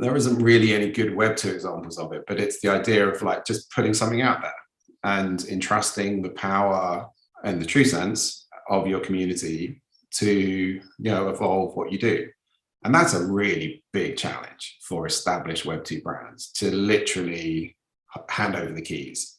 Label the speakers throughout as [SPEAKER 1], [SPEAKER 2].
[SPEAKER 1] there isn't really any good Web2 examples of it, but it's the idea of like just putting something out there and entrusting the power and the true sense of your community to, evolve what you do. And that's a really big challenge for established Web2 brands to literally hand over the keys.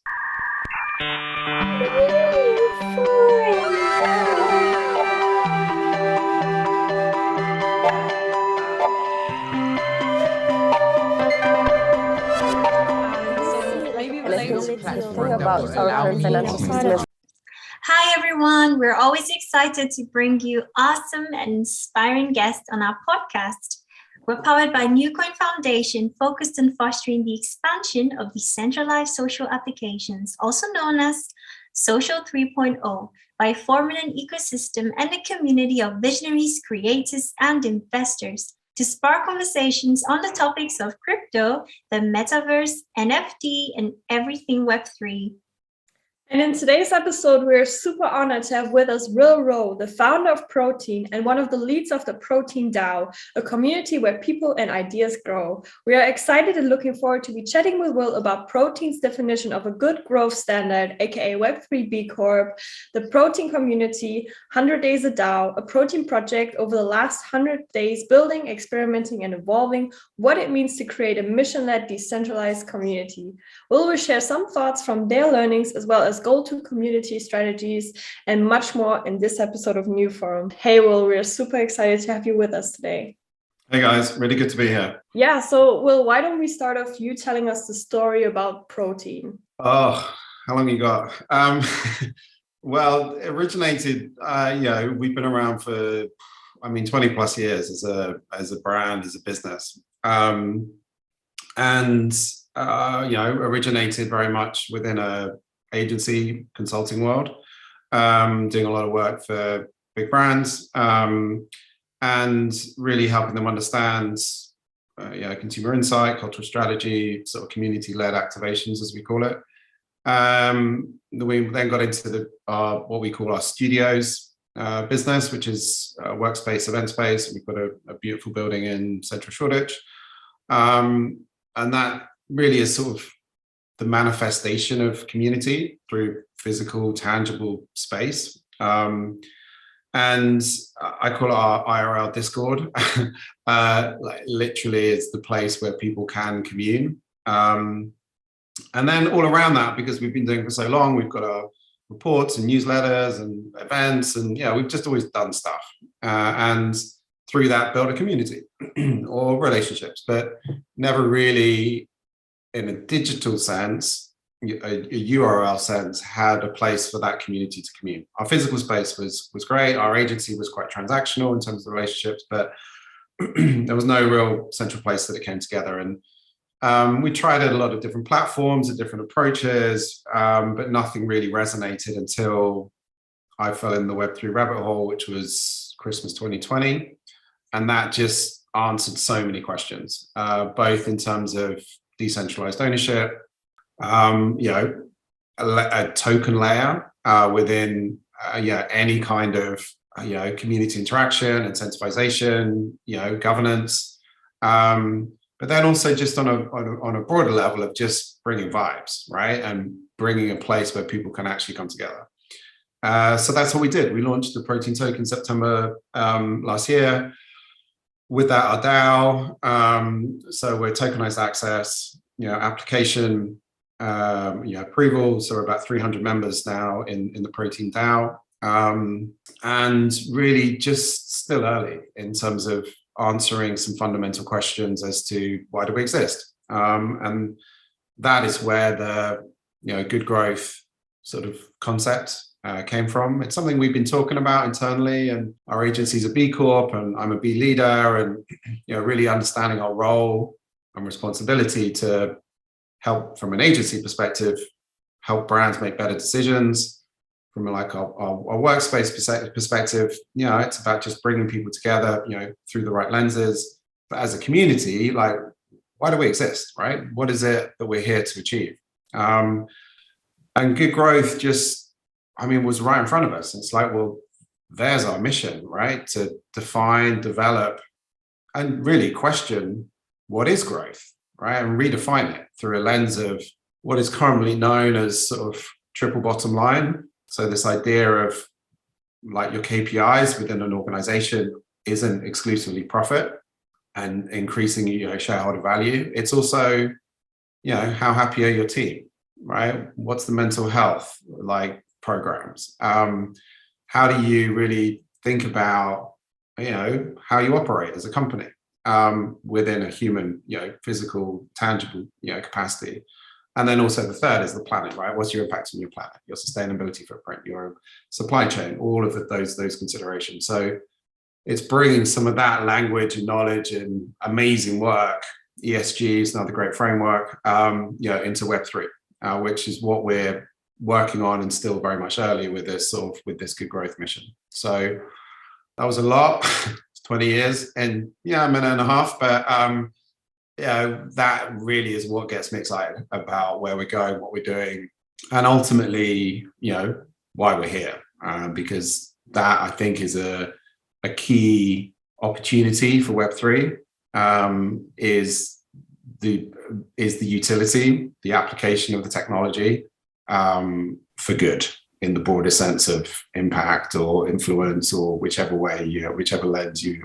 [SPEAKER 2] Hi everyone, we're always excited to bring you awesome and inspiring guests on our podcast. We're powered by NewCoin Foundation, focused on fostering the expansion of decentralized social applications, also known as Social 3.0, by forming an ecosystem and a community of visionaries, creators, and investors to spark conversations on the topics of crypto, the metaverse, NFT, and everything Web3.
[SPEAKER 3] And in today's episode, we're super honored to have with us William Rowe, the founder of Protein and one of the leads of the Protein DAO, a community where people and ideas grow. We are excited and looking forward to be chatting with Will about Protein's definition of a good growth standard, aka Web3 B Corp, the Protein community, 100 Days a DAO, a Protein project over the last 100 days, building, experimenting, and evolving, what it means to create a mission-led decentralized community. Will will share some thoughts from their learnings as well as go-to community strategies and much more in this episode of NewForum. Hey Will, we're super excited to have you with us today.
[SPEAKER 1] Hey guys, really good to be here.
[SPEAKER 3] Yeah, so Will, why don't we start off you telling us the story about Protein?
[SPEAKER 1] Oh, how long you got? Well, it originated, we've been around for, 20 plus years as a brand, as a business. Originated very much within a agency consulting world, doing a lot of work for big brands, and really helping them understand consumer insight, cultural strategy, sort of community-led activations, as we call it. We then got into what we call our studios business, which is a workspace, event space. We've got a beautiful building in Central Shoreditch, and that really is sort of the manifestation of community through physical, tangible space. And I call it our IRL Discord. Literally, it's the place where people can commune. And then all around that, because we've been doing it for so long, we've got our reports and newsletters and events, and we've just always done stuff. And through that, build a community or relationships, but never really, in a digital sense, a URL sense, had a place for that community to commune. Our physical space was great. Our agency was quite transactional in terms of the relationships, but there was no real central place that it came together. And we tried a lot of different platforms and different approaches, but nothing really resonated until I fell in the Web3 rabbit hole, which was Christmas 2020. And that just answered so many questions, both in terms of decentralized ownership, a token layer within any kind of community interaction, incentivization, governance, but then also just on a broader level of just bringing vibes, right, and bringing a place where people can actually come together. So that's what we did. We launched the Protein token September last year. With that, our DAO, so we're tokenized access, application, approval. So we're about 300 members now in the Protein DAO, and really just still early in terms of answering some fundamental questions as to why do we exist, and that is where the good growth sort of concept came from. It's something we've been talking about internally, and our agency's a B Corp and I'm a B leader, and really understanding our role and responsibility to help, from an agency perspective, help brands make better decisions. From like our workspace perspective, it's about just bringing people together, through the right lenses. But as a community, like, why do we exist, right? What is it that we're here to achieve? And good growth just, was right in front of us. It's like, well, there's our mission, right? To define, develop, and really question what is growth, right? And redefine it through a lens of what is currently known as sort of triple bottom line. So this idea of like your KPIs within an organization isn't exclusively profit and increasing, shareholder value. It's also, how happy are your team, right? What's the mental health like programs? How do you really think about, how you operate as a company within a human, physical, tangible, capacity? And then also the third is the planet, right? What's your impact on your planet, your sustainability footprint, your supply chain, all of those considerations. So it's bringing some of that language and knowledge and amazing work, ESG is another great framework, into Web3, which is what we're working on and still very much early with this good growth mission. So that was a lot. It's 20 years and a minute and a half, but that really is what gets me excited about where we're going, what we're doing, and ultimately, why we're here. Because that, I think, is a key opportunity for Web3, is the utility, the application of the technology for good in the broader sense of impact or influence, or whichever way, whichever lens you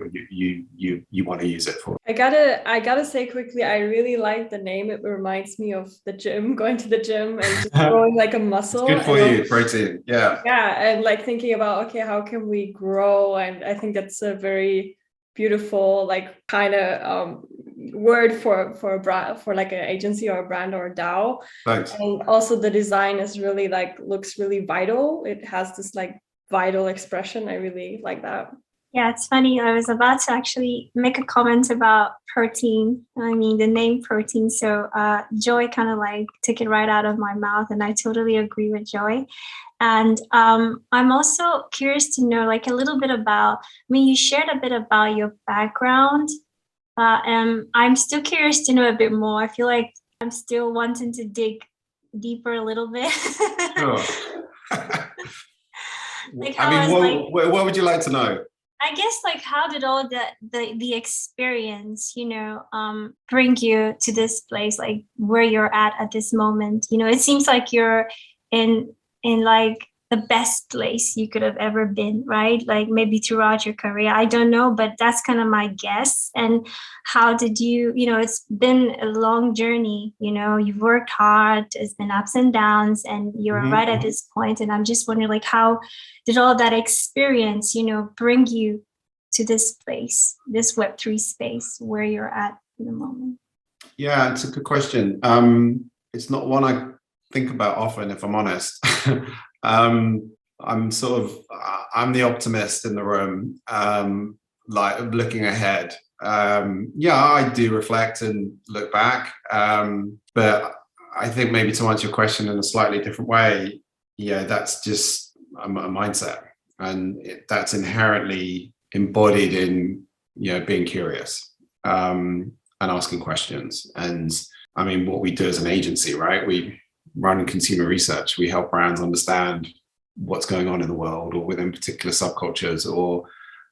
[SPEAKER 1] want to use it for.
[SPEAKER 3] I gotta say quickly, I really like the name. It reminds me of the gym, going to the gym and just growing like a muscle.
[SPEAKER 1] It's good for you, protein. Yeah.
[SPEAKER 3] Yeah, and like thinking about, okay, how can we grow? And I think that's a very beautiful, like kind of word for a brand, for like an agency or a brand or a DAO.
[SPEAKER 1] Thanks.
[SPEAKER 3] And also the design is really looks really vital. It has this like vital expression. I really like that.
[SPEAKER 2] Yeah, it's funny. I was about to actually make a comment about protein. I mean, the name protein. So Joy kind of like took it right out of my mouth, and I totally agree with Joy. And I'm also curious to know like a little bit about, you shared a bit about your background. I'm still curious to know a bit more. I feel like I'm still wanting to dig deeper a little bit.
[SPEAKER 1] Sure. What would you like to know?
[SPEAKER 2] I guess like how did all the experience, bring you to this place, like where you're at this moment? It seems like you're in like the best place you could have ever been, right? Like maybe throughout your career, I don't know, but that's kind of my guess. And how did you, it's been a long journey, you've worked hard, it's been ups and downs, and you're right at this point. And I'm just wondering, like, how did all that experience, bring you to this place, this Web3 space where you're at in the moment?
[SPEAKER 1] Yeah, it's a good question. It's not one I think about often, if I'm honest. I'm the optimist in the room, like looking ahead. I do reflect and look back, but I think maybe to answer your question in a slightly different way, that's just a mindset, and that's inherently embodied in being curious and asking questions. And I mean, what we do as an agency, right? We run consumer research. We help brands understand what's going on in the world or within particular subcultures or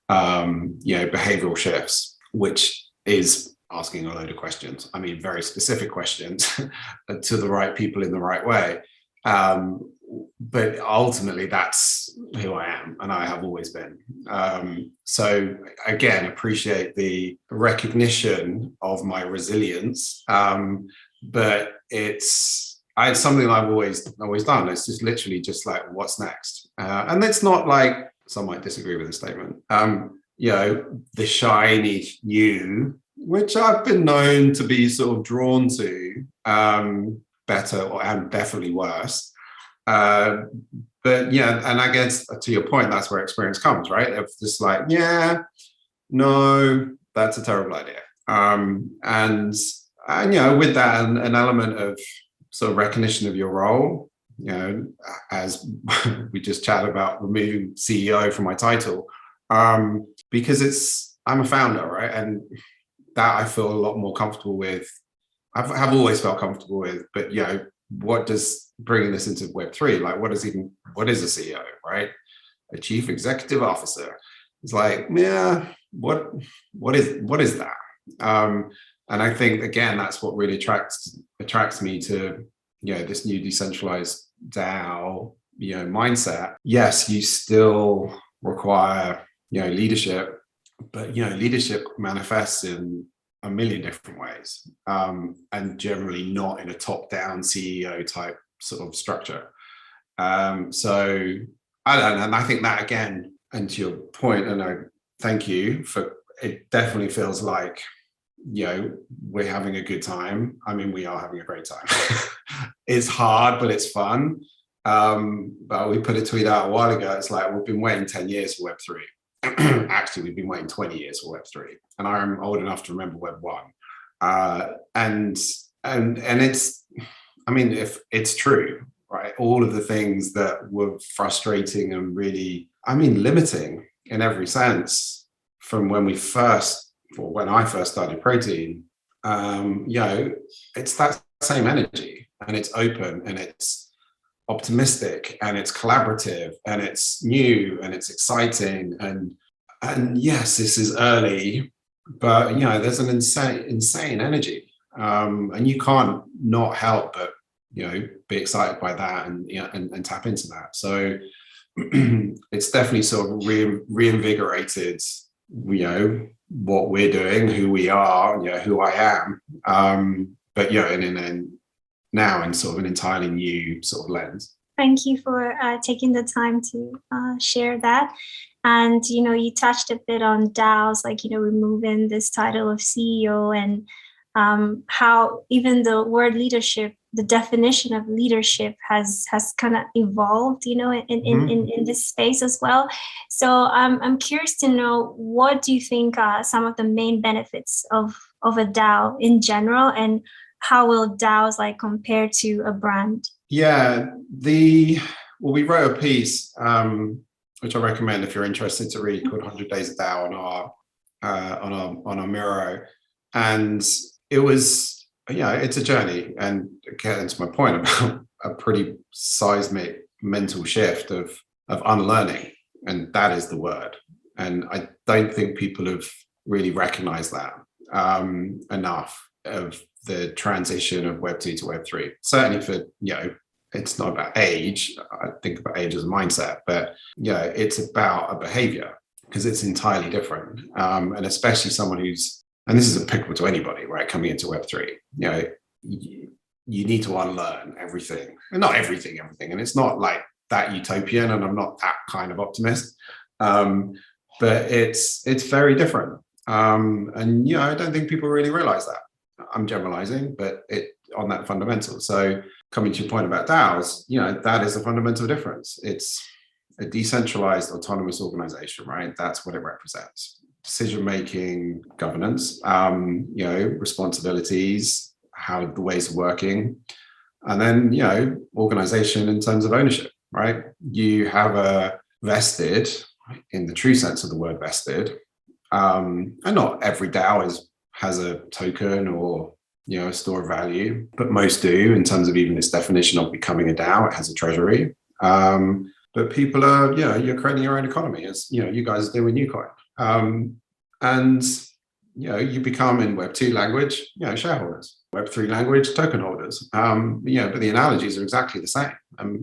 [SPEAKER 1] behavioral shifts, which is asking a load of questions. I mean, very specific questions to the right people in the right way. But ultimately, that's who I am, and I have always been. So again, appreciate the recognition of my resilience, but it's something I've always done. It's just literally just like, what's next? And it's not like, some might disagree with the statement, the shiny new, which I've been known to be sort of drawn to, better and definitely worse. But and I guess to your point, that's where experience comes, right? It's just like, no, that's a terrible idea. And with that, an element of sort of recognition of your role, as we just chatted about removing CEO from my title, because I'm a founder, right? And that I feel a lot more comfortable with. I've always felt comfortable with, but what does bringing this into Web3, like what is a CEO, right? A chief executive officer. It's like, what is that? And I think, again, that's what really attracts me to, this new decentralized DAO, mindset. Yes, you still require, leadership, but, leadership manifests in a million different ways, and generally not in a top-down CEO type sort of structure. So I don't know, and I think that, again, and to your point, and I thank you for, it definitely feels like, we're having a good time. I mean, we are having a great time. It's hard, but it's fun. But we put a tweet out a while ago. It's like, we've been waiting 10 years for Web3. Actually, we've been waiting 20 years for Web3. And I'm old enough to remember Web 1. And it's, I mean, if it's true, right? All of the things that were frustrating and really, limiting in every sense from when I first started Protein, it's that same energy, and it's open, and it's optimistic, and it's collaborative, and it's new, and it's exciting, and yes, this is early, but there's an insane energy, and you can't not help but be excited by that and tap into that. So it's definitely sort of reinvigorated, what we're doing, who we are, who I am, but now in sort of an entirely new sort of lens.
[SPEAKER 2] Thank you for taking the time to share that. And you touched a bit on DAOs, like removing this title of CEO, and how even the word leadership, the definition of leadership has kind of evolved, in this space as well. So I'm curious to know, what do you think are some of the main benefits of a DAO in general, and how will DAOs compare to a brand?
[SPEAKER 1] Yeah, we wrote a piece, which I recommend if you're interested to read, called 100 Days of DAO on our Miro, and it was, it's a journey, and getting to my point about a pretty seismic mental shift of unlearning, and that is the word. And I don't think people have really recognized that enough, of the transition of Web 2 to Web 3. Certainly for, it's not about age. I think about age as a mindset, but it's about a behavior, because it's entirely different. And especially someone who's, and this is applicable to anybody, right, coming into Web 3, you need to unlearn everything, and not everything, and it's not like that utopian, and I'm not that kind of optimist, but it's very different, and I don't think people really realize that. I'm generalizing, but on that fundamental. So coming to your point about DAOs, that is a fundamental difference. It's a decentralized autonomous organization, right? That's what it represents. Decision-making, governance, responsibilities, how the ways of working, and then, organization in terms of ownership, right? You have a vested, in the true sense of the word vested, and not every DAO has a token or, a store of value, but most do, in terms of even its definition of becoming a DAO. It has a treasury. But people are, you're creating your own economy, as, you guys do with NewCoin. And, you become, in Web 2 language, shareholders. Web 3 language, token holders. But the analogies are exactly the same.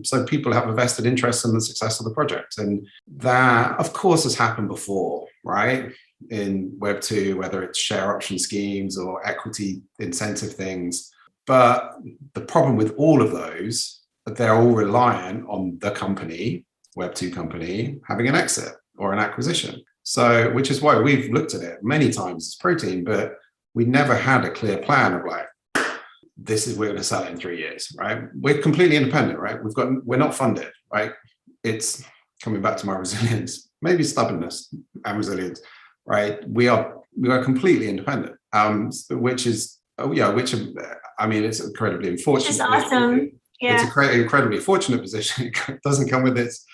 [SPEAKER 1] So people have a vested interest in the success of the project. And that, of course, has happened before, right? In Web 2, whether it's share option schemes or equity incentive things. But the problem with all of those, that they're all reliant on the company, Web 2 company, having an exit or an acquisition. So, which is why we've looked at it many times as Protein, but we never had a clear plan of like, this is, we're going to sell it in 3 years, right? We're completely independent, right? We're not funded, right? It's coming back to my resilience, maybe stubbornness and resilience, right? We are completely independent, which is, it's incredibly unfortunate.
[SPEAKER 2] Which is awesome. Yeah.
[SPEAKER 1] It's an incredibly fortunate position. It doesn't come with its,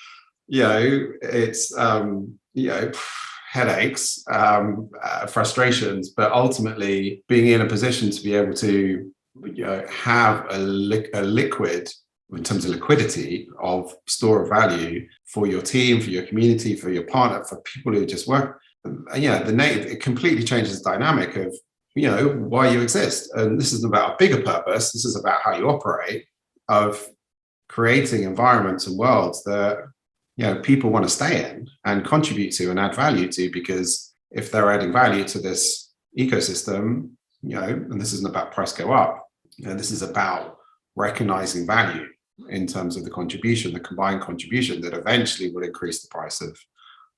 [SPEAKER 1] headaches, frustrations, but ultimately being in a position to be able to, have a liquid, in terms of liquidity, of store of value for your team, for your community, for your partner, for people who just work. It completely changes the dynamic of, why you exist. And this isn't about a bigger purpose. This is about how you operate, of creating environments and worlds that, people want to stay in and contribute to and add value to, because if they're adding value to this ecosystem, and this isn't about price go up, this is about recognizing value in terms of the contribution, the combined contribution that eventually will increase the price of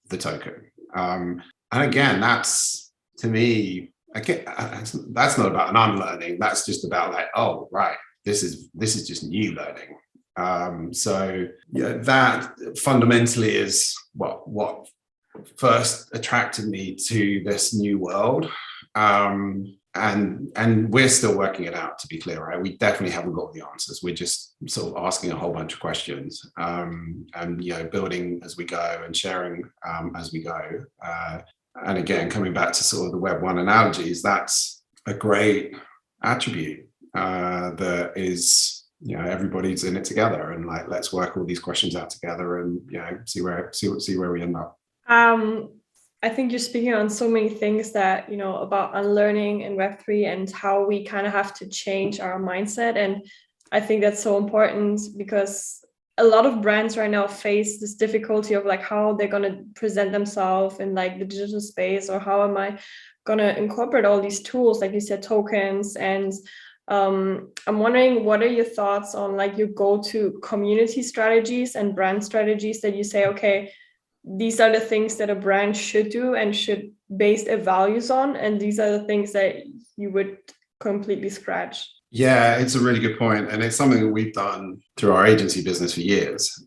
[SPEAKER 1] the token. And again, that's, to me, that's not about an unlearning. That's just about like, oh, right, this is just new learning. So that fundamentally is what first attracted me to this new world. And we're still working it out, to be clear, right? We definitely haven't got the answers. We're just sort of asking a whole bunch of questions, and building as we go and sharing as we go. And again, coming back to sort of the Web 1 analogies, that's a great attribute that is, everybody's in it together, and like, let's work all these questions out together and see where we end up.
[SPEAKER 3] I think you're speaking on so many things that, about unlearning in Web3 and how we kind of have to change our mindset. And I think that's so important, because a lot of brands right now face this difficulty of like how they're going to present themselves in like the digital space, or how am I going to incorporate all these tools, like you said, tokens. And I'm wondering, what are your thoughts on like your go-to community strategies and brand strategies that you say, okay, these are the things that a brand should do and should base their values on, and these are the things that you would completely scratch?
[SPEAKER 1] Yeah, it's a really good point. And it's something that we've done through our agency business for years,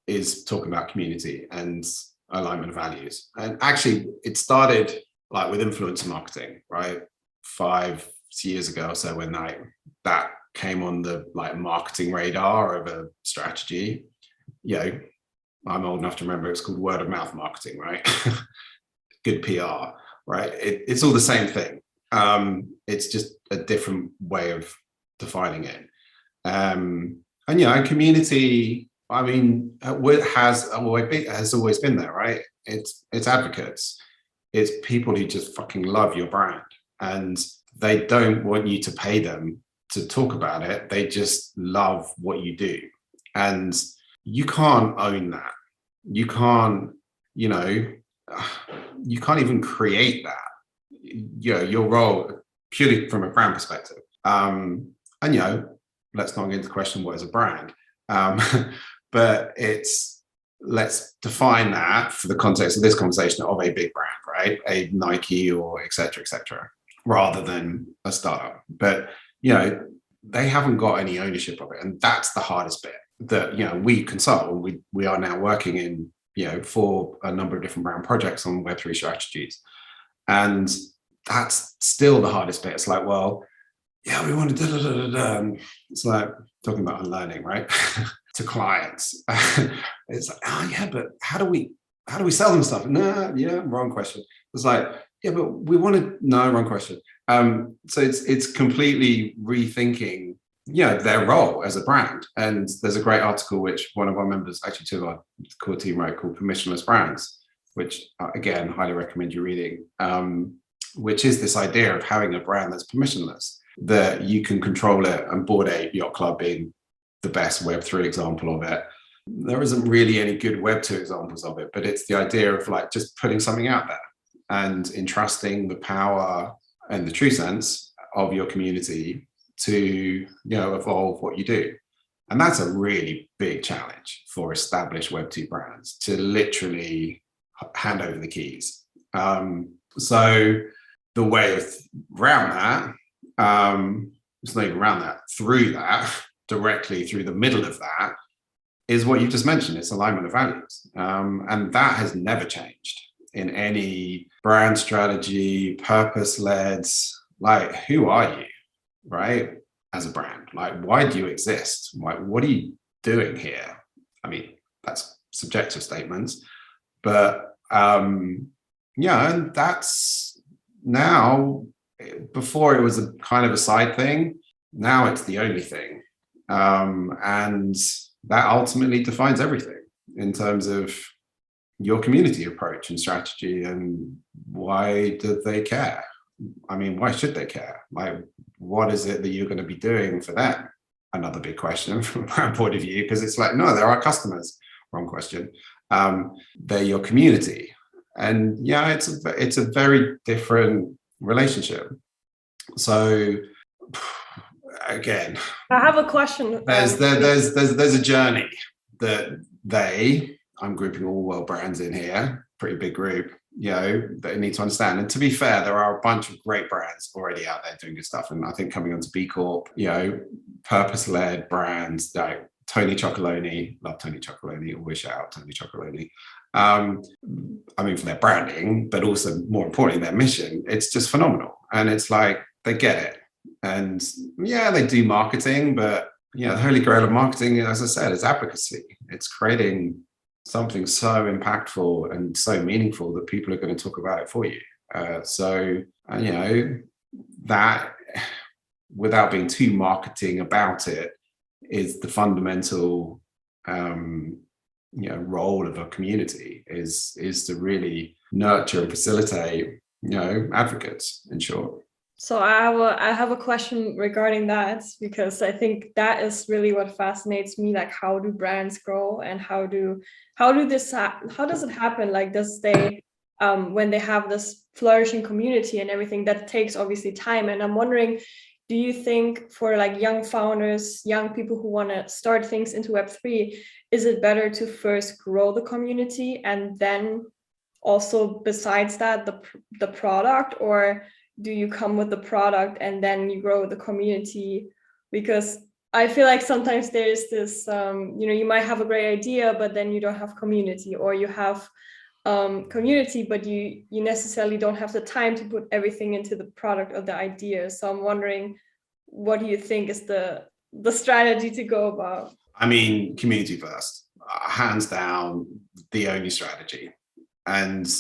[SPEAKER 1] is talking about community and alignment of values. And actually, it started like with influencer marketing, right? 5 years ago or so, when that came on the like marketing radar of a strategy. I'm old enough to remember it's called word of mouth marketing, right? Good PR, right? It's all the same thing. It's just a different way of defining it. And community, I mean, has always been there, right? It's advocates. It's people who just fucking love your brand, and they don't want you to pay them to talk about it. They just love what you do. And you can't own that. You can't, you can't even create that. Your role purely from a brand perspective. And let's not get into the question what is a brand. But let's define that for the context of this conversation of a big brand, right? A Nike or et cetera, rather than a startup. But they haven't got any ownership of it, and that's the hardest bit. That we consult, and we are now working in for a number of different brand projects on Web3 strategies, and that's still the hardest bit. It's like, well, we want to it's like talking about unlearning, right? To clients. It's like, but how do we sell them stuff? No, wrong question. It's like, but we want to, no, wrong question. So it's completely rethinking their role as a brand. And there's a great article which one of our members, actually two of our core team wrote, called Permissionless Brands, which again, highly recommend you reading, which is this idea of having a brand that's permissionless, that you can control it. And Bored Ape Yacht Club being the best Web3 example of it. There isn't really any good Web2 examples of it, but it's the idea of like just putting something out there and entrusting the power and the true sense of your community to evolve what you do. And that's a really big challenge for established Web2 brands, to literally hand over the keys. So the way around that, it's not even around that, through that, directly through the middle of that, is what you just mentioned. It's alignment of values. And that has never changed in any brand strategy, purpose-led. Like, who are you, right? As a brand, like, why do you exist? Like, what are you doing here? I mean, that's subjective statements, but and that's now, before it was a kind of a side thing, now it's the only thing. And that ultimately defines everything in terms of your community approach and strategy, and why do they care? I mean, why should they care? Like, what is it that you're going to be doing for them? Another big question from my point of view, because it's like, no, they're our customers. Wrong question. They're your community. And yeah, it's a very different relationship. So again,
[SPEAKER 3] I have a question.
[SPEAKER 1] There's a journey that I'm grouping all world brands in here, pretty big group, that you need to understand. And to be fair, there are a bunch of great brands already out there doing good stuff. And I think coming onto B Corp, purpose-led brands like Tony Chocolonely, love Tony Chocolonely, always shout out Tony Chocolonely. I mean, for their branding, but also more importantly, their mission, it's just phenomenal. And it's like, they get it. And yeah, they do marketing, but the holy grail of marketing, as I said, is advocacy. It's creating something so impactful and so meaningful that people are going to talk about it for you. That, without being too marketing about it, is the fundamental role of a community is to really nurture and facilitate advocates, in short.
[SPEAKER 3] So I have a question regarding that, because I think that is really what fascinates me. Like, how do brands grow, and how does it happen? Like, when they have this flourishing community and everything, that takes obviously time. And I'm wondering, do you think for like young founders, young people who want to start things into Web3, is it better to first grow the community and then also besides that the product, or do you come with the product and then you grow the community? Because I feel like sometimes there's this, you might have a great idea, but then you don't have community, or you have community, but you necessarily don't have the time to put everything into the product or the idea. So I'm wondering, what do you think is the strategy to go about?
[SPEAKER 1] I mean, community first, hands down, the only strategy. And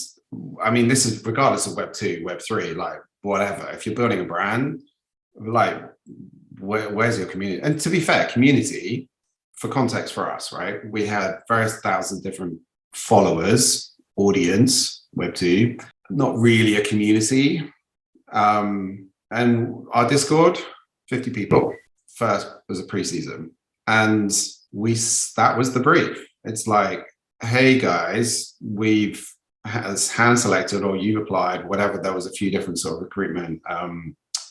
[SPEAKER 1] I mean, this is regardless of Web2, Web3, like whatever. If you're building a brand, like where's your community? And to be fair, community, for context for us, right? We had various thousand different followers, audience, Web2, not really a community. And our Discord, 50 people. First was a pre-season. And that was the brief. It's like, hey guys, we've hand selected, or you've applied, whatever. There was a few different sort of recruitment,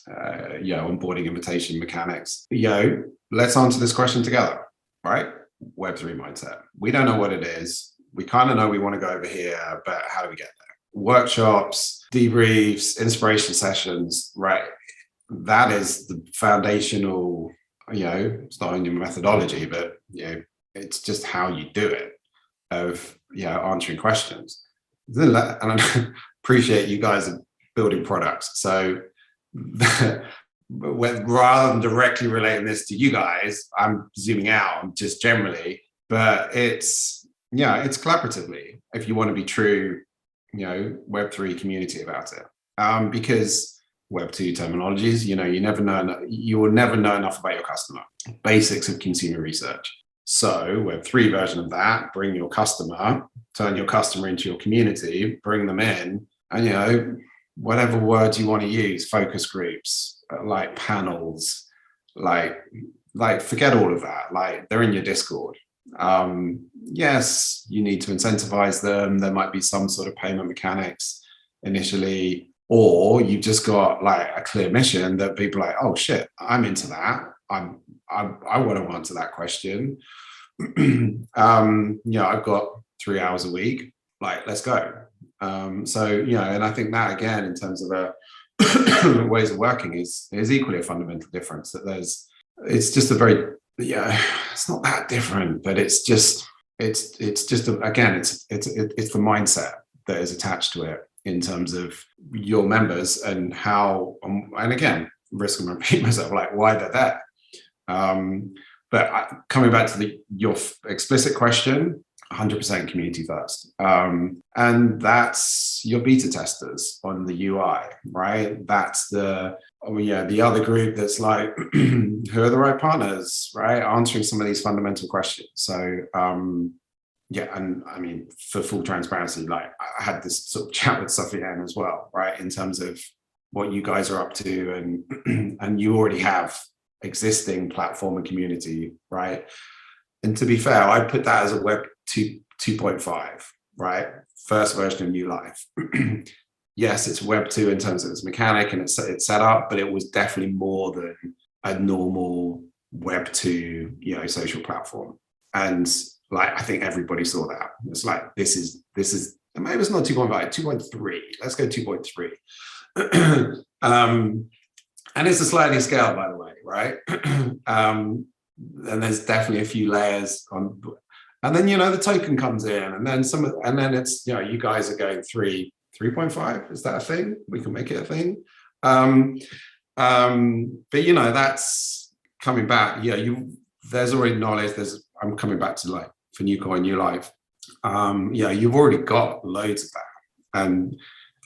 [SPEAKER 1] onboarding invitation mechanics. Let's answer this question together, right? Web3 mindset. We don't know what it is. We kind of know we want to go over here, but how do we get there? Workshops, debriefs, inspiration sessions, right? That is the foundational, it's not only methodology, but, it's just how you do it, of, answering questions. And I appreciate you guys are building products. So rather than directly relating this to you guys, I'm zooming out just generally, but it's collaboratively, if you want to be true, Web3 community about it. Because Web2 terminologies, you will never know enough about your customer. Basics of consumer research. So Web3 version of that, bring your customer, turn your customer into your community, bring them in, and whatever words you want to use, focus groups, like panels, like forget all of that. Like, they're in your Discord. Yes, you need to incentivize them. There might be some sort of payment mechanics initially, or you've just got like a clear mission that people are like, oh shit, I'm into that. I want to answer that question. I've got 3 hours a week. Like, let's go. And I think that again, in terms of ways of working, is equally a fundamental difference. That it's just a very, it's not that different, but it's just it's the mindset that is attached to it in terms of your members and how, and again, risk and repeat myself, like why they're there. But coming back to your explicit question, 100% community first. And that's your beta testers on the UI, right? That's the other group that's like, who are the right partners, right? Answering some of these fundamental questions. So, and I mean, for full transparency, like I had this sort of chat with Sophie Ann as well, right? In terms of what you guys are up to, and you already have existing platform and community, right? And to be fair, I put that as a Web 2.5, right? First version of New Life. Yes, it's Web 2 in terms of its mechanic and its set up, but it was definitely more than a normal Web 2, social platform. And like, I think everybody saw that. It's like, this is, maybe it's not 2.5, 2.3. Let's go 2.3. And it's a sliding scale, by the way, right? And there's definitely a few layers on, and then, the token comes in, and then and then it's, you guys are going 3.5. Is that a thing? We can make it a thing. But that's coming back. There's already knowledge. I'm coming back to like for New Life. You've already got loads of that, and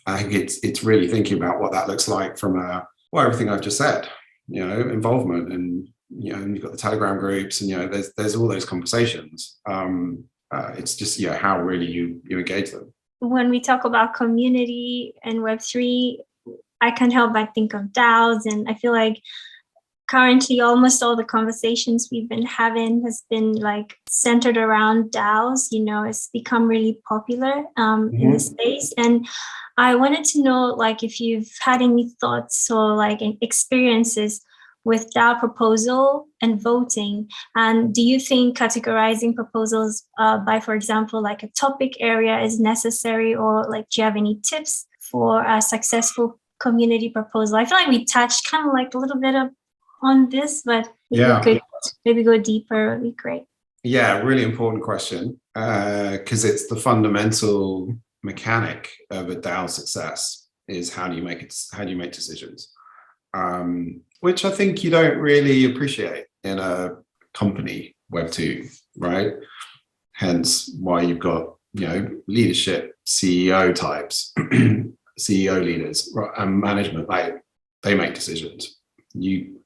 [SPEAKER 1] I think it's really thinking about what that looks like from everything I've just said. Involvement, and and you've got the Telegram groups, and there's all those conversations. It's just how really you engage them.
[SPEAKER 2] When we talk about community and Web3, I can't help but think of DAOs, and I feel like currently almost all the conversations we've been having has been like centered around DAOs. It's become really popular in the space, and I wanted to know like if you've had any thoughts or like experiences with DAO proposal and voting, and do you think categorizing proposals by, for example, like a topic area is necessary, or like do you have any tips for a successful community proposal? I feel like we touched kind of like a little bit on this, but if we could maybe go deeper, it would be great.
[SPEAKER 1] Yeah, really important question, because it's the fundamental mechanic of a DAO success is how do you make decisions, which I think you don't really appreciate in a company Web 2, right? Hence why you've got leadership, CEO types, CEO leaders, and management, like they make decisions.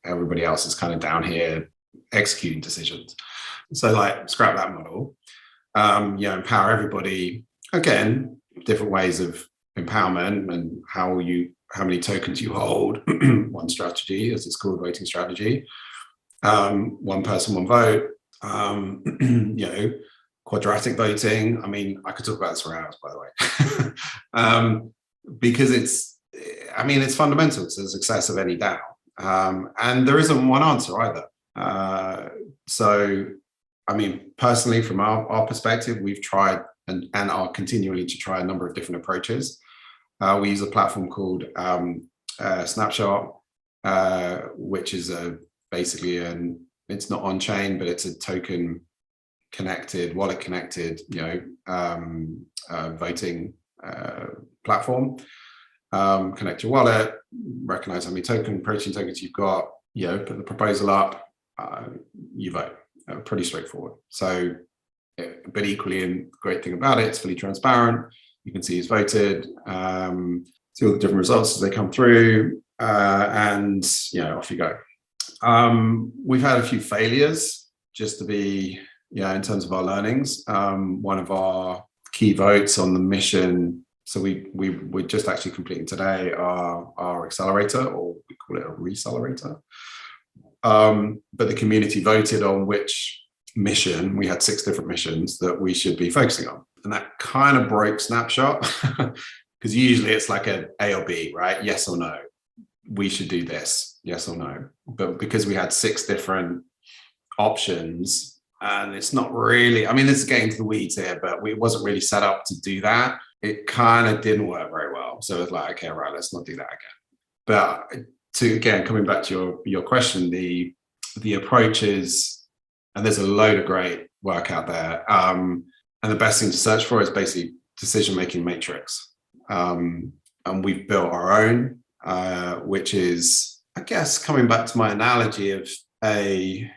[SPEAKER 1] Everybody else is kind of down here executing decisions. So like scrap that model. Empower everybody. Again, different ways of empowerment and how many tokens you hold. One strategy, as it's called, voting strategy. One person, one vote. Quadratic voting. I mean, I could talk about this for hours, by the way, because it's fundamental to the success of any DAO. And there isn't one answer either. So, personally, from our perspective, we've tried and are continually to try a number of different approaches. We use a platform called Snapshot, which is basically it's not on chain, but it's a token connected, wallet connected, voting platform. Connect your wallet, recognize how many protein tokens you've got, put the proposal up, you vote. Pretty straightforward. So, but equally, and the great thing about it, it's fully transparent. You can see who's voted, see all the different results as they come through, and off you go. We've had a few failures, just to be, in terms of our learnings. One of our key votes on the mission. So we're just actually completing today our accelerator, or we call it a recelerator. But the community voted on which mission. We had 6 different missions that we should be focusing on. And that kind of broke Snapshot, because usually it's like an A or B, right? Yes or no. We should do this, yes or no. But because we had 6 different options, and it's not really, this is getting to the weeds here, but it wasn't really set up to do that. It kind of didn't work very well. So it's like, okay, right, let's not do that again. But coming back to your question, the approach is, and there's a load of great work out there. And the best thing to search for is basically decision-making matrix. And we've built our own, which is, I guess, coming back to my analogy of a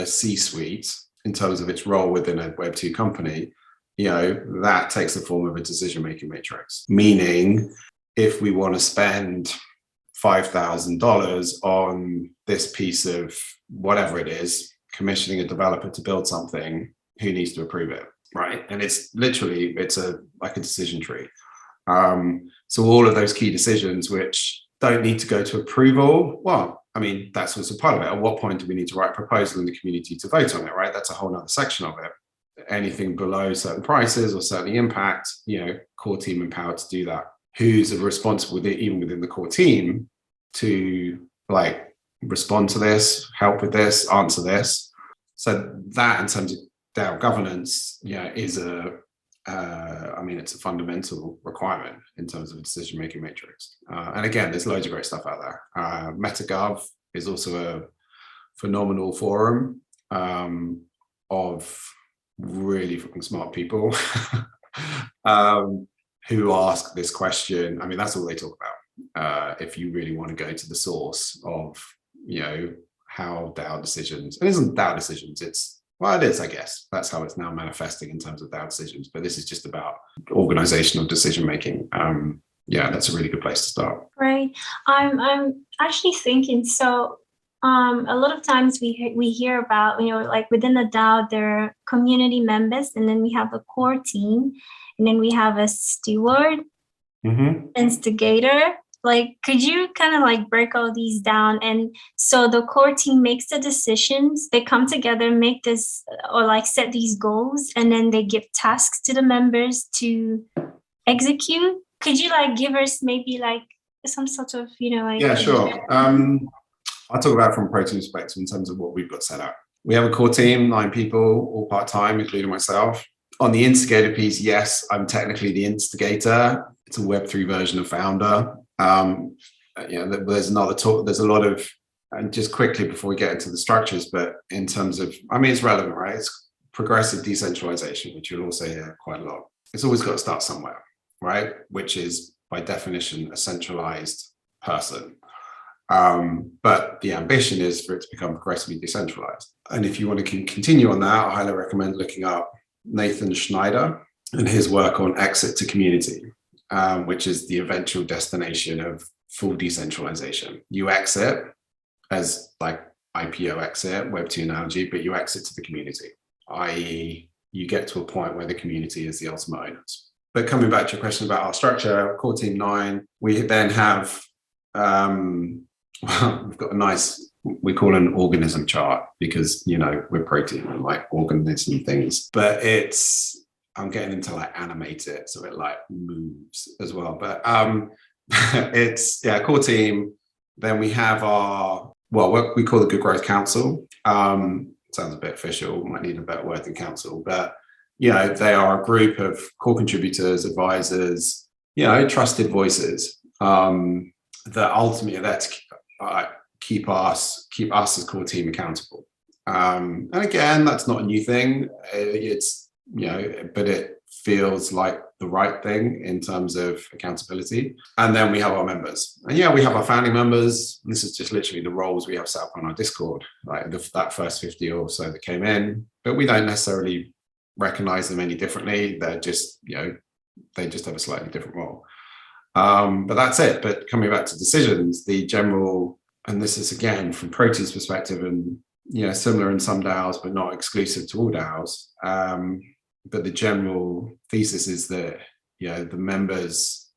[SPEAKER 1] C-suite in terms of its role within a Web 2 company. That takes the form of a decision-making matrix. Meaning, if we want to spend $5,000 on this piece of whatever it is, commissioning a developer to build something, who needs to approve it, right? And it's literally, like a decision tree. So all of those key decisions, which don't need to go to approval, well, I mean, that's also part of it. At what point do we need to write a proposal in the community to vote on it, right? That's a whole other section of it. Anything below certain prices or certain impact, core team empowered to do that. Who's responsible, even within the core team, to like respond to this, help with this, answer this. So that, in terms of DAO governance, is it's a fundamental requirement in terms of a decision-making matrix. And again, there's loads of great stuff out there. MetaGov is also a phenomenal forum of really fucking smart people who ask this question. I mean, that's all they talk about. If you really want to go to the source of, how DAO decisions, it isn't DAO decisions, it is, I guess. That's how it's now manifesting in terms of DAO decisions. But this is just about organizational decision making. That's a really good place to start.
[SPEAKER 2] Right. I'm actually thinking, so a lot of times we hear about, like within the DAO, there are community members, and then we have a core team, and then we have a steward, instigator. Like, could you kind of like break all these down? And so the core team makes the decisions, they come together, make this, or like set these goals, and then they give tasks to the members to execute. Could you like give us maybe like some sort of,
[SPEAKER 1] Yeah, sure. I'll talk about it from a Protein perspective in terms of what we've got set up. We have a core team, 9 people, all part-time, including myself. On the instigator piece, yes, I'm technically the instigator. It's a Web3 version of founder. There's another talk, there's a lot of, and just quickly before we get into the structures, but in terms of, it's relevant, right? It's progressive decentralization, which you'll also hear quite a lot. It's always got to start somewhere, right? Which is by definition a centralized person. But the ambition is for it to become progressively decentralized. And if you want to continue on that, I highly recommend looking up Nathan Schneider and his work on exit to community, which is the eventual destination of full decentralization. You exit as like IPO exit, Web2 analogy, but you exit to the community, i.e. you get to a point where the community is the ultimate owners. But coming back to your question about our structure, core team 9, we then have, we've got a nice, we call it an organism chart because, we're protein and like organism things, but I'm getting into like animate it so it like moves as well. But it's core team. Then we have what we call the Good Growth Council. Sounds a bit official, might need a better word than council, but they are a group of core contributors, advisors, trusted voices that ultimately are there to keep us as core team accountable. And again, that's not a new thing. It's but it feels like the right thing in terms of accountability. And then we have our members. And we have our founding members. This is just literally the roles we have set up on our Discord, like that first 50 or so that came in. But we don't necessarily recognize them any differently. They're just, they just have a slightly different role. But that's it. But coming back to decisions, the general, and this is again from Protein's perspective and, similar in some DAOs, but not exclusive to all DAOs. But the general thesis is that, the members,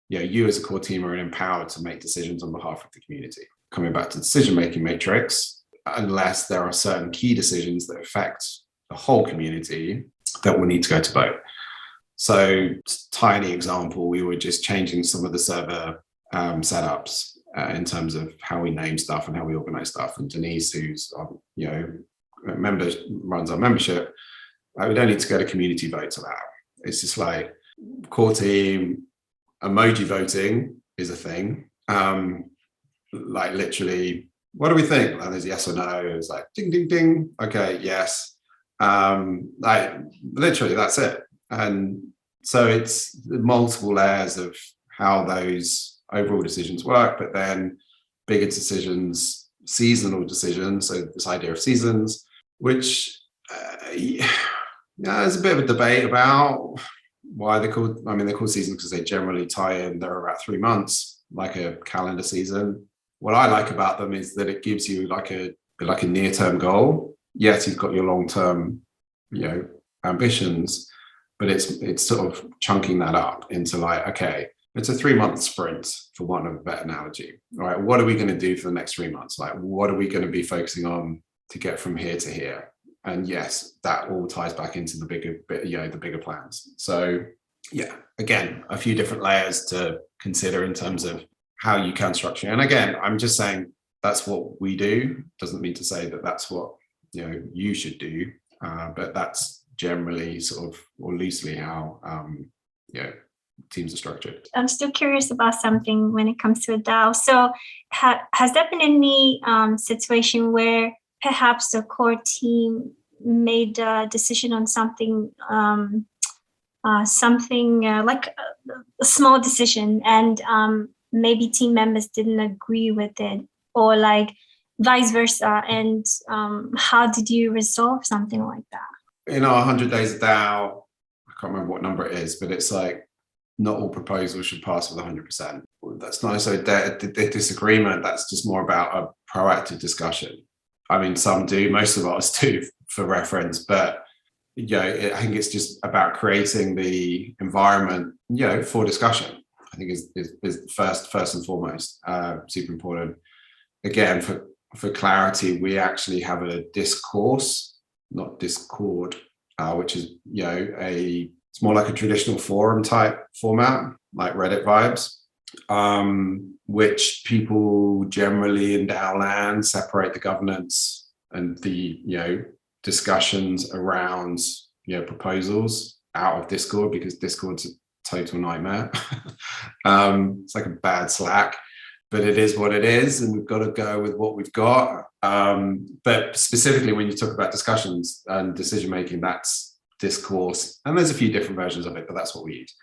[SPEAKER 1] you as a core team are empowered to make decisions on behalf of the community. Coming back to the decision-making matrix, unless there are certain key decisions that affect the whole community that will need to go to vote. So, tiny example, we were just changing some of the server setups in terms of how we name stuff and how we organize stuff. And Denise, who's, member, runs our membership, we don't need to go to community votes for that. It's just like core team, emoji voting is a thing. Like literally, what do we think? Like there's yes or no. It's like ding, ding, ding. Okay, yes. Like literally, that's it. And so it's multiple layers of how those overall decisions work, but then bigger decisions, seasonal decisions. So this idea of seasons, which there's a bit of a debate about why they're called. They're called seasons because they generally tie in. They're about 3 months, like a calendar season. What I like about them is that it gives you like a near-term goal. Yes, you've got your long-term, ambitions, but it's sort of chunking that up into like, okay, it's a 3-month sprint, for want of a better analogy. All right, what are we going to do for the next 3 months? Like, what are we going to be focusing on to get from here to here? And yes, that all ties back into the bigger plans. So yeah, again, a few different layers to consider in terms of how you can structure. And again, I'm just saying that's what we do. Doesn't mean to say that that's what you should do, but that's generally sort of, or loosely, how teams are structured.
[SPEAKER 2] I'm still curious about something when it comes to a DAO. So has there been any situation where perhaps the core team made a decision on something like a small decision, and maybe team members didn't agree with it, or like vice versa? And how did you resolve something like that?
[SPEAKER 1] In our 100 Days of DAO, I can't remember what number it is, but it's like, not all proposals should pass with 100%. That's not necessarily a disagreement. That's just more about a proactive discussion. I mean, some do, most of us do, for reference, but I think it's just about creating the environment, for discussion. I think is first and foremost, super important. Again, for clarity, we actually have a discourse, not Discord, which is it's more like a traditional forum type format, like Reddit vibes, which people generally in DAO land separate the governance and the discussions around proposals out of Discord, because Discord's a total nightmare. It's like a bad Slack, but it is what it is, and we've got to go with what we've got. But specifically, when you talk about discussions and decision making, that's discourse, and there's a few different versions of it, but that's what we use.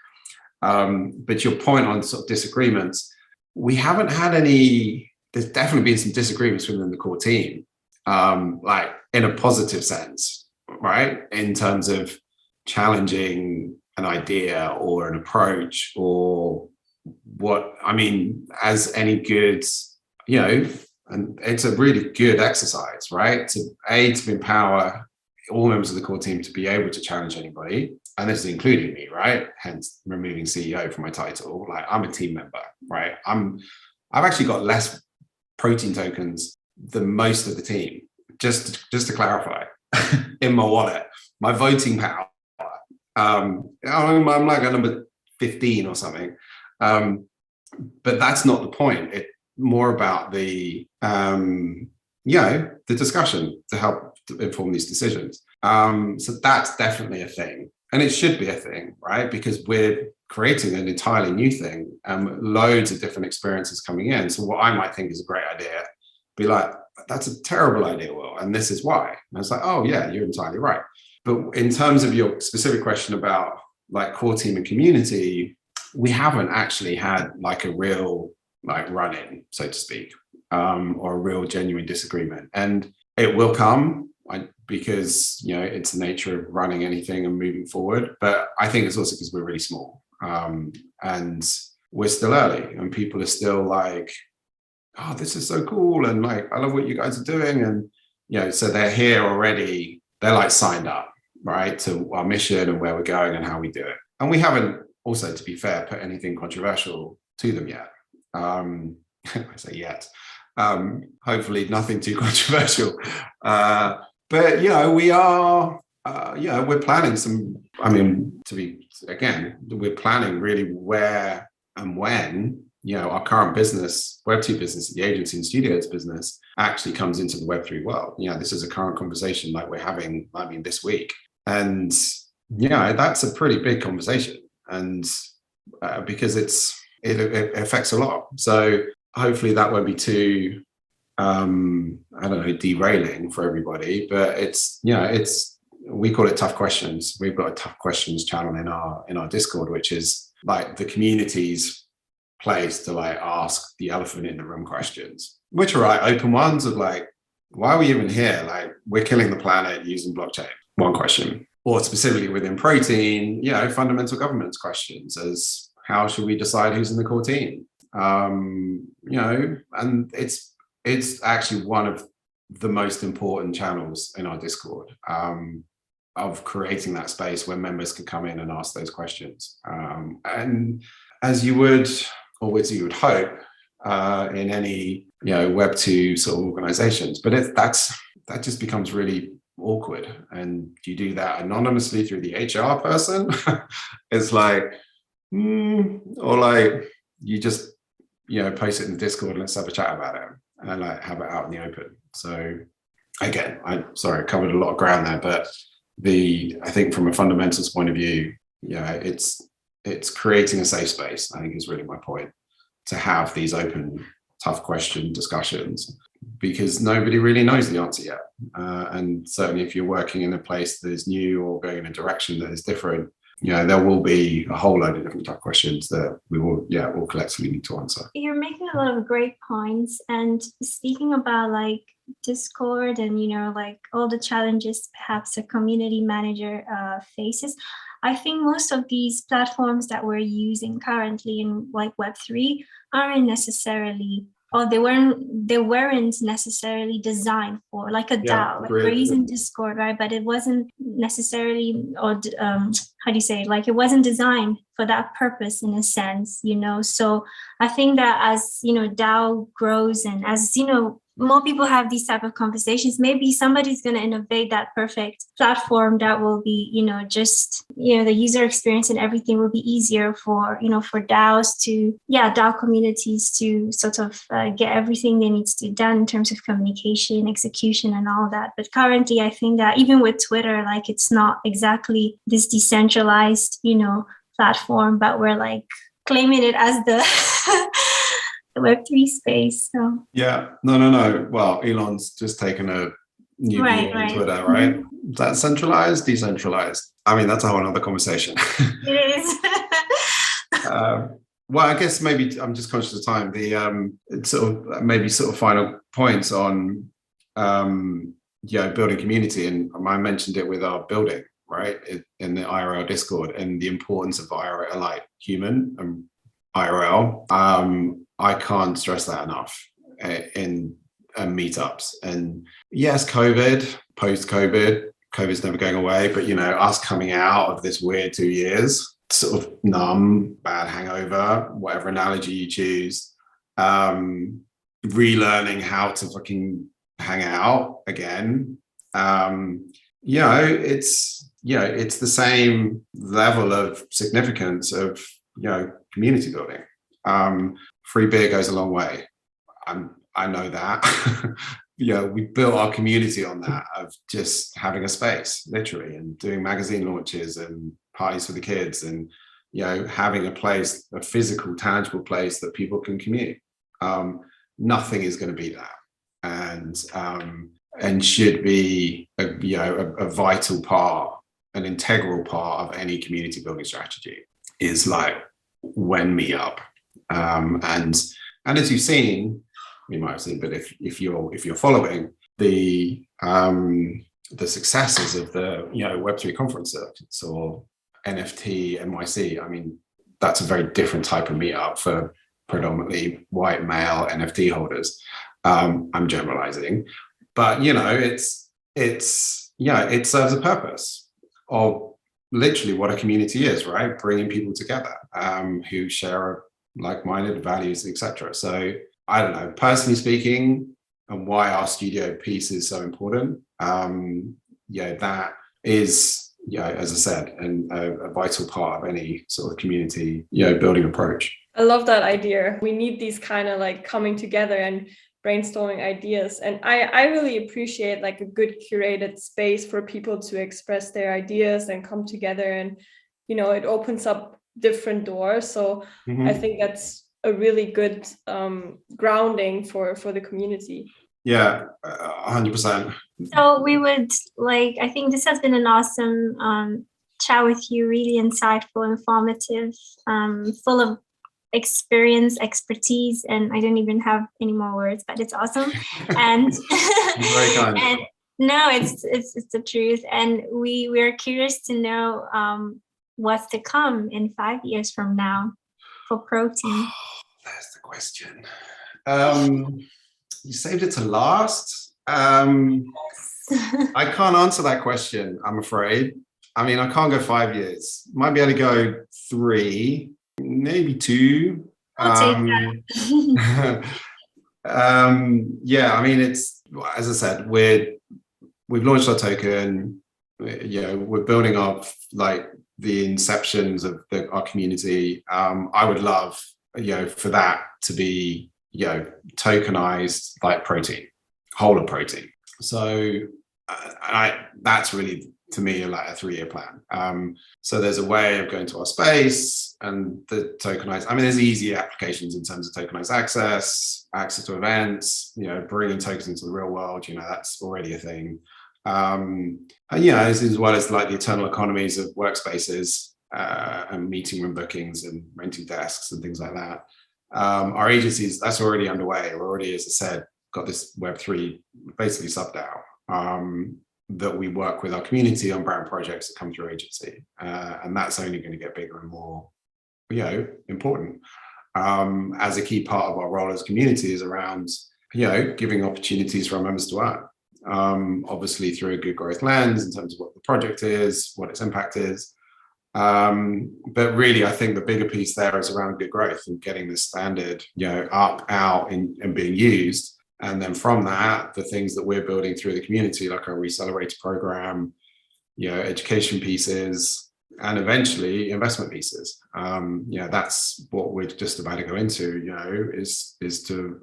[SPEAKER 1] But your point on sort of disagreements, we haven't had any. There's definitely been some disagreements within the core team, like in a positive sense, right? In terms of challenging an idea or an approach, or what, I mean, as any good, and it's a really good exercise, right? To empower all members of the core team to be able to challenge anybody, and this is including me, right? Hence removing CEO from my title. Like, I'm a team member, right? I've actually got less protein tokens than most of the team, just to clarify, in my wallet, my voting power. I'm like a number 15 or something, but that's not the point. It's more about the discussion to help to inform these decisions. So that's definitely a thing, and it should be a thing, right? Because we're creating an entirely new thing, loads of different experiences coming in. So what I might think is a great idea, be like, that's a terrible idea, Will, and this is why. And it's like, oh yeah, you're entirely right. But in terms of your specific question about like core team and community, we haven't actually had like a real like run-in, so to speak, or a real genuine disagreement. And it will come, because it's the nature of running anything and moving forward. But I think it's also because we're really small, and we're still early, and people are still like, oh, this is so cool, and like, I love what you guys are doing. And so they're here already, they're like signed up, right, to our mission and where we're going and how we do it. And we haven't, also, to be fair, put anything controversial to them yet. I say yet. Hopefully nothing too controversial. But we are, we're planning some, we're planning really where and when, our current business, Web2 business, the agency and studios business, actually comes into the Web3 world. This is a current conversation like we're having, this week. And, that's a pretty big conversation. And because it affects a lot. So hopefully that won't be too, derailing for everybody. But we call it tough questions. We've got a tough questions channel in our Discord, which is like the community's place to like ask the elephant in the room questions, which are like open ones of like, why are we even here? Like, we're killing the planet using blockchain. One question. Or specifically within Protein, fundamental governance questions as how should we decide who's in the core team? And it's actually one of the most important channels in our Discord. of creating that space where members can come in and ask those questions. And as you would, or as you would hope, in any Web2 sort of organizations, but that just becomes really awkward. And you do that anonymously through the HR person. It's like, or like you just post it in the Discord and let's have a chat about it and like have it out in the open. So again, I covered a lot of ground there, but I think from a fundamentals point of view, it's creating a safe space, I think, is really my point, to have these open, tough question discussions, because nobody really knows the answer yet. And certainly if you're working in a place that is new or going in a direction that is different, there will be a whole load of different tough questions that we will all collectively need to answer.
[SPEAKER 2] You're making a lot of great points. And speaking about like Discord and, like all the challenges perhaps a community manager faces, I think most of these platforms that we're using currently in like Web3 aren't necessarily, or they weren't necessarily designed for like a DAO. Like we're using Discord, right? But it wasn't necessarily, or how do you say, like it wasn't designed for that purpose in a sense, So I think that as DAO grows and as more people have these type of conversations, maybe somebody's going to innovate that perfect platform that will be, just, the user experience and everything will be easier for, for DAOs to, DAO communities to sort of get everything they need to do done in terms of communication, execution, and all that. But currently, I think that even with Twitter, like it's not exactly this decentralized, platform, but we're like claiming it as the Web3 space. So
[SPEAKER 1] no. Well, Elon's just taken a new view on Twitter, right? Is that centralized, decentralized? I mean, that's a whole other conversation.
[SPEAKER 2] It is.
[SPEAKER 1] Well, I guess maybe I'm just conscious of time. The sort of final points on building community, and I mentioned it with our building, right, in the IRL Discord, and the importance of IRL, like human and IRL. I can't stress that enough in meetups. And yes, post-COVID, COVID's never going away, but us coming out of this weird 2 years, sort of numb, bad hangover, whatever analogy you choose, relearning how to fucking hang out again. It's the same level of significance of community building. Free beer goes a long way. I know that. We built our community on that, of just having a space, literally, and doing magazine launches and parties for the kids, and having a place, a physical, tangible place that people can commute. Nothing is going to beat that, and should be a vital part, an integral part of any community building strategy. Is like when meetup. And as you've seen, you might have seen, but if you're following the successes of the Web3 conference circuits or NFT NYC, I mean, that's a very different type of meetup for predominantly white male NFT holders. I'm generalizing, but it serves a purpose of literally what a community is, right? Bringing people together who share like-minded values, etc. So I don't know, personally speaking, and why our studio piece is so important. That is, as I said, a vital part of any sort of community, building approach.
[SPEAKER 3] I love that idea. We need these kind of like coming together and brainstorming ideas. And I really appreciate like a good curated space for people to express their ideas and come together, and it opens up different doors. So I think that's a really good grounding for the community.
[SPEAKER 1] 100%.
[SPEAKER 2] So we would I think this has been an awesome chat with you, really insightful, informative, full of experience, expertise, and I don't even have any more words, but it's awesome. And
[SPEAKER 1] very kind.
[SPEAKER 2] And no, it's the truth. And we're curious to know what's to come in 5 years from now for Protein.
[SPEAKER 1] That's the question. You saved it to last. I can't answer that question, I'm afraid. I mean, I can't go 5 years. Might be able to go 3, maybe 2.
[SPEAKER 2] I'll take that.
[SPEAKER 1] Yeah, I mean, it's, as I said, we've launched our token. We're building up like the inceptions of our community. I would love, for that to be, tokenized like protein, whole of protein. So that's really, to me, like a 3-year plan. So there's a way of going to our space and the tokenized. I mean, there's easy applications in terms of tokenized access to events, bringing tokens into the real world. That's already a thing. And as well as like the eternal economies of workspaces and meeting room bookings and renting desks and things like that. Our agencies, that's already underway. We're already, as I said, got this Web3 basically sub-DAO that we work with our community on brand projects that come through agency. And that's only going to get bigger and more, important. As a key part of our role as community is around, giving opportunities for our members to earn. Obviously through a good growth lens in terms of what the project is, what its impact is. But really, I think the bigger piece there is around good growth and getting this standard, out and being used. And then from that, the things that we're building through the community, like our Recelerator program, education pieces, and eventually investment pieces. That's what we're just about to go into, is to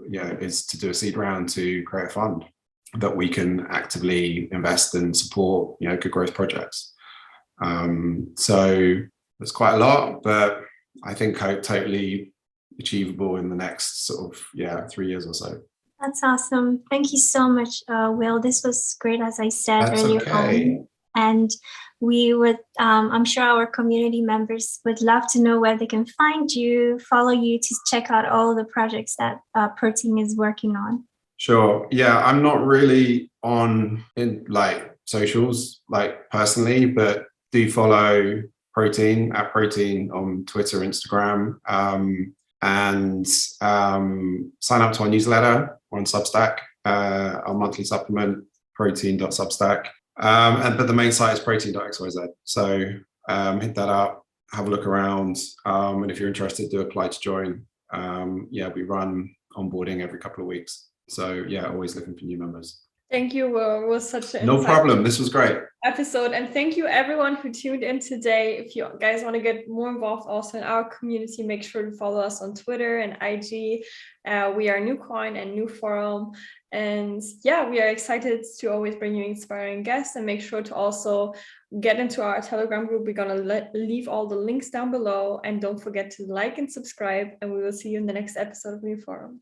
[SPEAKER 1] do a seed round to create a fund that we can actively invest and support, good growth projects. So there's quite a lot, but I think totally achievable in the next sort of 3 years or so.
[SPEAKER 2] That's awesome. Thank you so much, Will. This was great, as I said earlier on. And we would, I'm sure our community members would love to know where they can find you, follow you, to check out all the projects that Protein is working on.
[SPEAKER 1] Sure. Yeah, I'm not really in like socials, like personally, but do follow Protein at Protein on Twitter, Instagram, and sign up to our newsletter on Substack, our monthly supplement, protein.substack. But the main site is protein.xyz. So hit that up, have a look around. And if you're interested, do apply to join. We run onboarding every couple of weeks. So always looking for new members.
[SPEAKER 3] Thank you, Will. It was such an
[SPEAKER 1] no problem. This was great
[SPEAKER 3] episode. And thank you everyone who tuned in today. If you guys want to get more involved also in our community, make sure to follow us on Twitter and IG. We are NewCoin and NewForum. And we are excited to always bring you inspiring guests, and make sure to also get into our Telegram group. We're going to leave all the links down below, and don't forget to like and subscribe, and we will see you in the next episode of NewForum.